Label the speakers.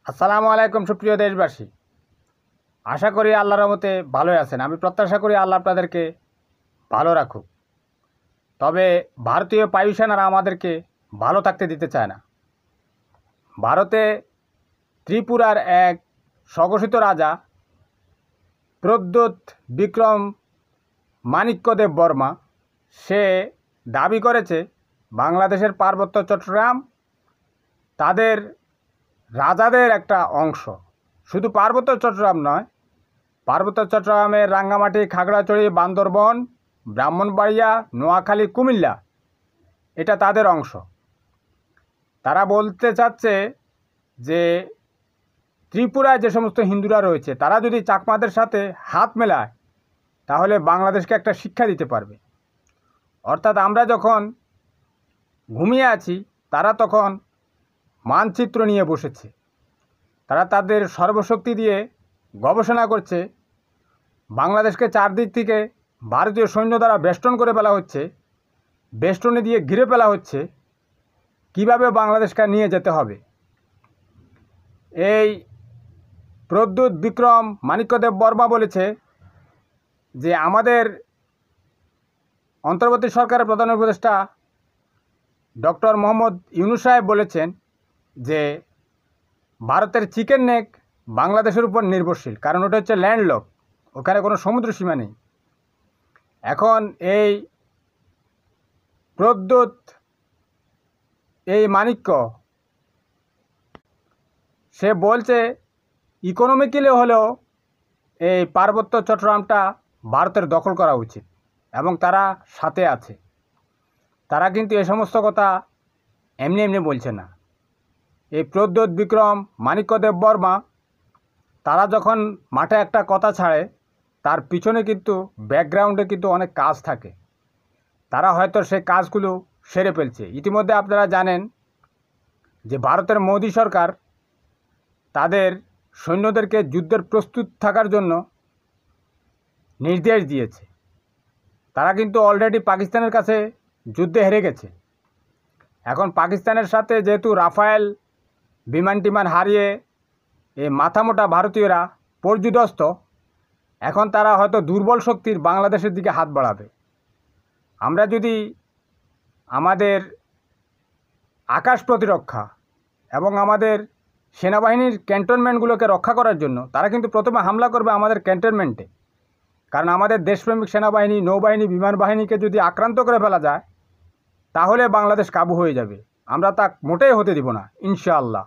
Speaker 1: আসসালামু আলাইকুম সুপ্রিয় দেশবাসী, আশা করি আল্লাহর রহমতে ভালোই আছেন। আমি প্রত্যাশা করি আল্লাহ আপনাদেরকে ভালো রাখুক। তবে ভারতীয় বায়ুসেনারা আমাদেরকে ভালো থাকতে দিতে চায় না। ভারতে ত্রিপুরার এক স্বঘোষিত রাজা প্রদ্যোৎ বিক্রম মাণিক্যদেব বর্মা সে দাবি করেছে বাংলাদেশের পার্বত্য চট্টগ্রাম তাদের রাজাদের একটা অংশ। শুধু পার্বত্য চট্টগ্রাম নয়, পার্বত্য চট্টগ্রামের রাঙ্গামাটি, খাগড়াছড়ি, বান্দরবন, ব্রাহ্মণবাড়িয়া, নোয়াখালী, কুমিল্লা এটা তাদের অংশ। তারা বলতে চাচ্ছে যে ত্রিপুরায় যে সমস্ত হিন্দুরা রয়েছে তারা যদি চাকমাদের সাথে হাত মেলায় তাহলে বাংলাদেশকে একটা শিক্ষা দিতে পারবে। অর্থাৎ আমরা যখন ঘুমিয়ে আছি তারা তখন মানচিত্র নিয়ে বসেছে। তারা তাদের সর্বশক্তি দিয়ে গবেষণা করছে। বাংলাদেশকে চারদিক থেকে ভারতীয় সৈন্য দ্বারা বেষ্টন করে ফেলা হচ্ছে, বেষ্টনে দিয়ে ঘিরে ফেলা হচ্ছে। কিভাবে বাংলাদেশকে নিয়ে যেতে হবে, এই প্রদ্যোৎ বিক্রম মাণিক্যদেব বর্মা বলেছে যে আমাদের অন্তর্বর্তী সরকারের প্রধান উপদেষ্টা ডক্টর মোহাম্মদ ইউনূস সাহেব বলেছেন যে ভারতের চিকেন নেক বাংলাদেশের উপর নির্ভরশীল, কারণ ওটা হচ্ছে ল্যান্ডলক, ওখানে কোনো সমুদ্র সীমা নেই। এখন এই প্রদ্যোৎ এই মাণিক্য সে বলছে ইকোনমিক্যালি হলেও এই পার্বত্য চট্টগ্রামটা ভারতের দখল করা উচিত, এবং তারা সাথে আছে। তারা কিন্তু এ সমস্ত কথা এমনি এমনি বলছে না। এই প্রদ্যোৎ বিক্রম মাণিক্যদেব বর্মা তারা যখন মাঠে একটা কথা ছাড়ে তার পিছনে কিন্তু ব্যাকগ্রাউন্ডে কিন্তু অনেক কাজ থাকে। তারা হয়তো সেই কাজগুলো সেরে ফেলছে। ইতিমধ্যে আপনারা জানেন যে ভারতের মোদী সরকার তাদের সৈন্যদেরকে যুদ্ধের প্রস্তুত থাকার জন্য নির্দেশ দিয়েছে। তারা কিন্তু অলরেডি পাকিস্তানের কাছে যুদ্ধে হেরে গেছে। এখন পাকিস্তানের সাথে যেহেতু রাফায়েল বিমান টিমান হারিয়ে এই মাথামোটা ভারতীয়রা পর্যুদস্ত, এখন তারা হয়তো দুর্বল শক্তির বাংলাদেশের দিকে হাত বাড়াবে। আমরা যদি আমাদের আকাশ প্রতিরক্ষা এবং আমাদের সেনাবাহিনীর ক্যান্টনমেন্টগুলোকে রক্ষা করার জন্য, তারা কিন্তু প্রথমে হামলা করবে আমাদের ক্যান্টনমেন্টে। কারণ আমাদের দেশপ্রেমিক সেনাবাহিনী, নৌবাহিনী, বিমান বাহিনীকে যদি আক্রান্ত করে ফেলা যায় তাহলে বাংলাদেশ কাবু হয়ে যাবে। আমরা তা মোটেই হতে দিব না, ইনশাআল্লাহ।